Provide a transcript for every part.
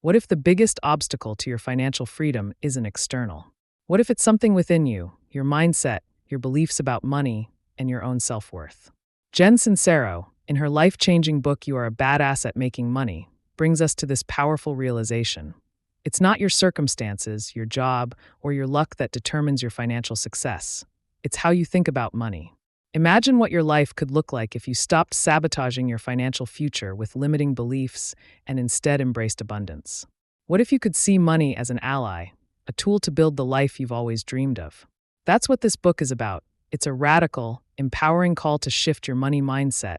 What if the biggest obstacle to your financial freedom isn't external? What if it's something within you, your mindset, your beliefs about money, and your own self-worth? Jen Sincero, in her life-changing book You Are a Badass at Making Money, brings us to this powerful realization. It's not your circumstances, your job, or your luck that determines your financial success. It's how you think about money. Imagine what your life could look like if you stopped sabotaging your financial future with limiting beliefs and instead embraced abundance. What if you could see money as an ally, a tool to build the life you've always dreamed of? That's what this book is about. It's a radical, empowering call to shift your money mindset,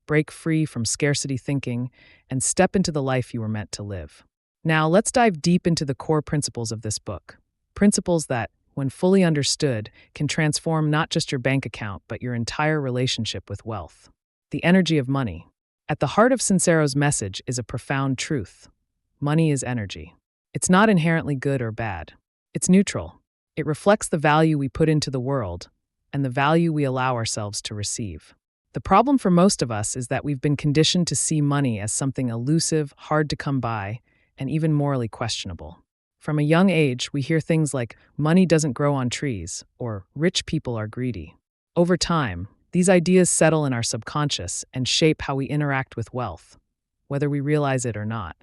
break free from scarcity thinking, and step into the life you were meant to live. Now, let's dive deep into the core principles of this book. Principles that, when fully understood, can transform not just your bank account, but your entire relationship with wealth. The energy of money. At the heart of Sincero's message is a profound truth. Money is energy. It's not inherently good or bad. It's neutral. It reflects the value we put into the world and the value we allow ourselves to receive. The problem for most of us is that we've been conditioned to see money as something elusive, hard to come by, and even morally questionable. From a young age, we hear things like, money doesn't grow on trees, or rich people are greedy. Over time, these ideas settle in our subconscious and shape how we interact with wealth, whether we realize it or not.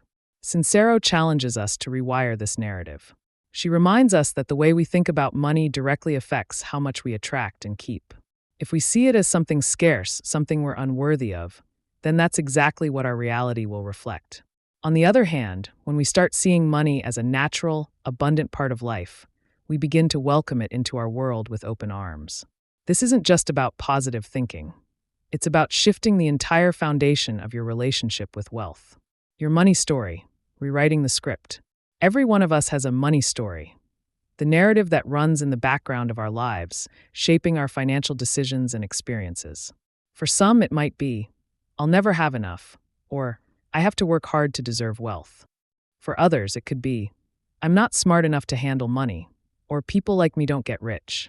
Sincero challenges us to rewire this narrative. She reminds us that the way we think about money directly affects how much we attract and keep. If we see it as something scarce, something we're unworthy of, then that's exactly what our reality will reflect. On the other hand, when we start seeing money as a natural, abundant part of life, we begin to welcome it into our world with open arms. This isn't just about positive thinking. It's about shifting the entire foundation of your relationship with wealth. Your money story, rewriting the script. Every one of us has a money story, the narrative that runs in the background of our lives, shaping our financial decisions and experiences. For some, it might be, I'll never have enough, or I have to work hard to deserve wealth. For others, it could be, I'm not smart enough to handle money, or people like me don't get rich.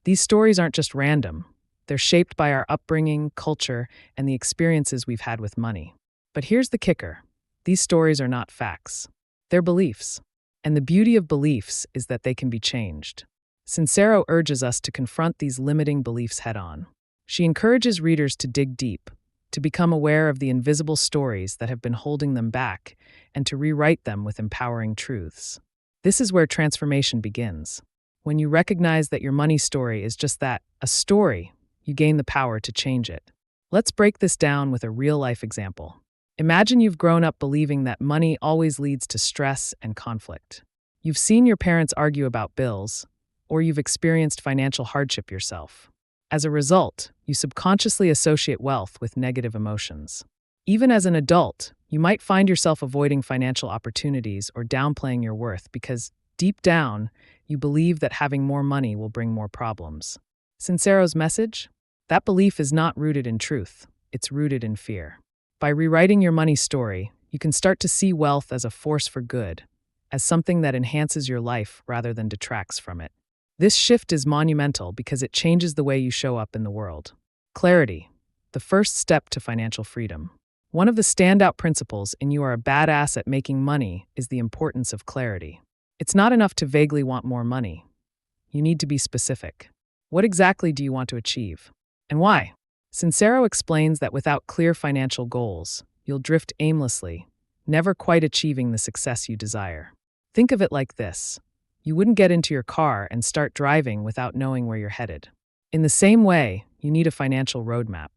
These stories aren't just random. They're shaped by our upbringing, culture, and the experiences we've had with money. But here's the kicker. These stories are not facts. They're beliefs. And the beauty of beliefs is that they can be changed. Sincero urges us to confront these limiting beliefs head-on. She encourages readers to dig deep, to become aware of the invisible stories that have been holding them back, and to rewrite them with empowering truths. This is where transformation begins. When you recognize that your money story is just that, a story, you gain the power to change it. Let's break this down with a real-life example. Imagine you've grown up believing that money always leads to stress and conflict. You've seen your parents argue about bills, or you've experienced financial hardship yourself. As a result, you subconsciously associate wealth with negative emotions. Even as an adult, you might find yourself avoiding financial opportunities or downplaying your worth because, deep down, you believe that having more money will bring more problems. Sincero's message? That belief is not rooted in truth, it's rooted in fear. By rewriting your money story, you can start to see wealth as a force for good, as something that enhances your life rather than detracts from it. This shift is monumental because it changes the way you show up in the world. Clarity, the first step to financial freedom. One of the standout principles in You Are a Badass at Making Money is the importance of clarity. It's not enough to vaguely want more money. You need to be specific. What exactly do you want to achieve? And why? Sincero explains that without clear financial goals, you'll drift aimlessly, never quite achieving the success you desire. Think of it like this. You wouldn't get into your car and start driving without knowing where you're headed. In the same way, you need a financial roadmap.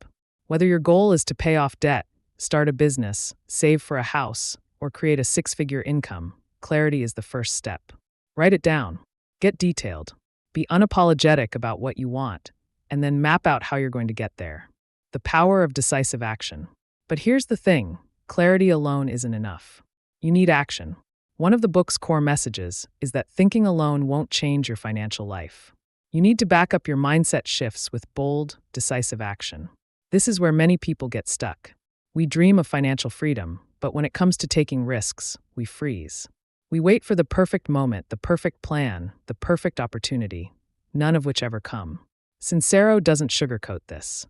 Whether your goal is to pay off debt, start a business, save for a house, or create a six-figure income, clarity is the first step. Write it down. Get detailed. Be unapologetic about what you want, and then map out how you're going to get there. The power of decisive action. But here's the thing, clarity alone isn't enough. You need action. One of the book's core messages is that thinking alone won't change your financial life. You need to back up your mindset shifts with bold, decisive action. This is where many people get stuck. We dream of financial freedom, but when it comes to taking risks, we freeze. We wait for the perfect moment, the perfect plan, the perfect opportunity, none of which ever come. Sincero doesn't sugarcoat this.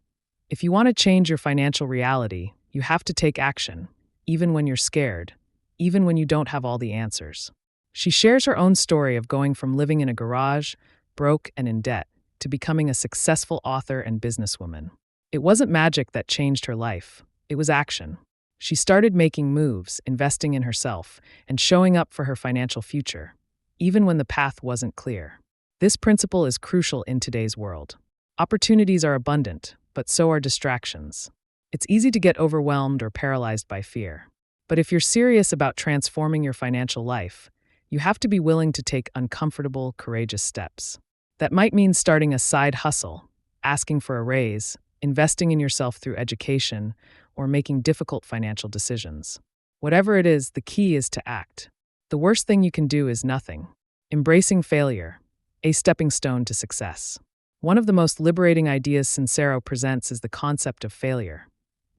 If you want to change your financial reality, you have to take action, even when you're scared, even when you don't have all the answers. She shares her own story of going from living in a garage, broke and in debt, to becoming a successful author and businesswoman. It wasn't magic that changed her life, it was action. She started making moves, investing in herself, and showing up for her financial future, even when the path wasn't clear. This principle is crucial in today's world. Opportunities are abundant, but so are distractions. It's easy to get overwhelmed or paralyzed by fear. But if you're serious about transforming your financial life, you have to be willing to take uncomfortable, courageous steps. That might mean starting a side hustle, asking for a raise, investing in yourself through education, or making difficult financial decisions. Whatever it is, the key is to act. The worst thing you can do is nothing. Embracing failure, a stepping stone to success. One of the most liberating ideas Sincero presents is the concept of failure,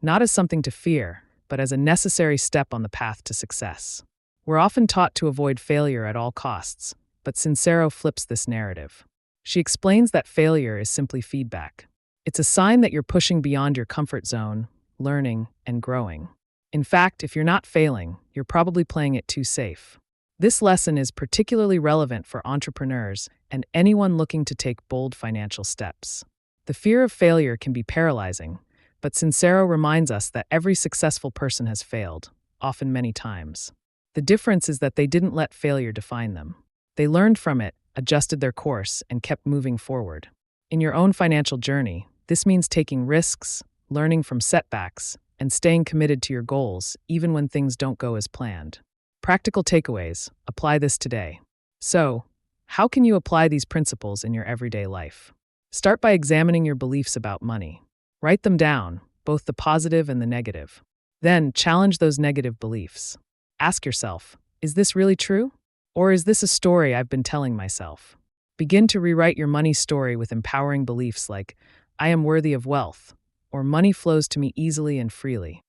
not as something to fear, but as a necessary step on the path to success. We're often taught to avoid failure at all costs, but Sincero flips this narrative. She explains that failure is simply feedback. It's a sign that you're pushing beyond your comfort zone, learning, and growing. In fact, if you're not failing, you're probably playing it too safe. This lesson is particularly relevant for entrepreneurs and anyone looking to take bold financial steps. The fear of failure can be paralyzing, but Sincero reminds us that every successful person has failed, often many times. The difference is that they didn't let failure define them. They learned from it, adjusted their course, and kept moving forward. In your own financial journey, this means taking risks, learning from setbacks, and staying committed to your goals even when things don't go as planned. Practical takeaways: apply this today. So, how can you apply these principles in your everyday life? Start by examining your beliefs about money. Write them down, both the positive and the negative. Then, challenge those negative beliefs. Ask yourself, is this really true? Or is this a story I've been telling myself? Begin to rewrite your money story with empowering beliefs like, I am worthy of wealth, or money flows to me easily and freely.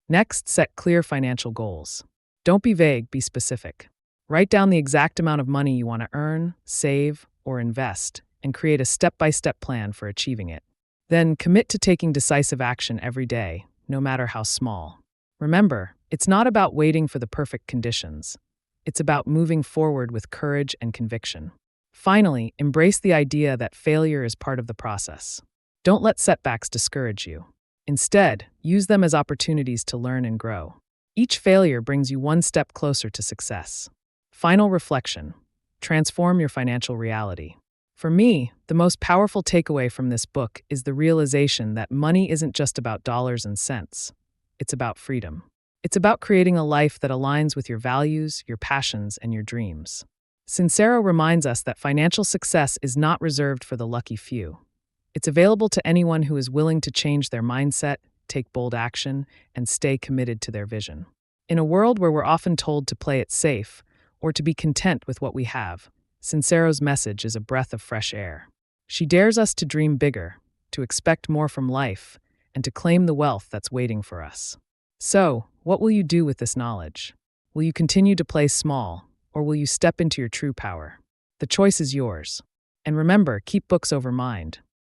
Next, set clear financial goals. Don't be vague, be specific. Write down the exact amount of money you want to earn, save, or invest, and create a step-by-step plan for achieving it. Then, commit to taking decisive action every day, no matter how small. Remember, it's not about waiting for the perfect conditions. It's about moving forward with courage and conviction. Finally, embrace the idea that failure is part of the process. Don't let setbacks discourage you. Instead, use them as opportunities to learn and grow. Each failure brings you one step closer to success. Final reflection: transform your financial reality. For me, the most powerful takeaway from this book is the realization that money isn't just about dollars and cents. It's about freedom. It's about creating a life that aligns with your values, your passions, and your dreams. Sincero reminds us that financial success is not reserved for the lucky few. It's available to anyone who is willing to change their mindset, take bold action, and stay committed to their vision. In a world where we're often told to play it safe or to be content with what we have, Sincero's message is a breath of fresh air. She dares us to dream bigger, to expect more from life, and to claim the wealth that's waiting for us. So, what will you do with this knowledge? Will you continue to play small, or will you step into your true power? The choice is yours. And remember, keep books over mind.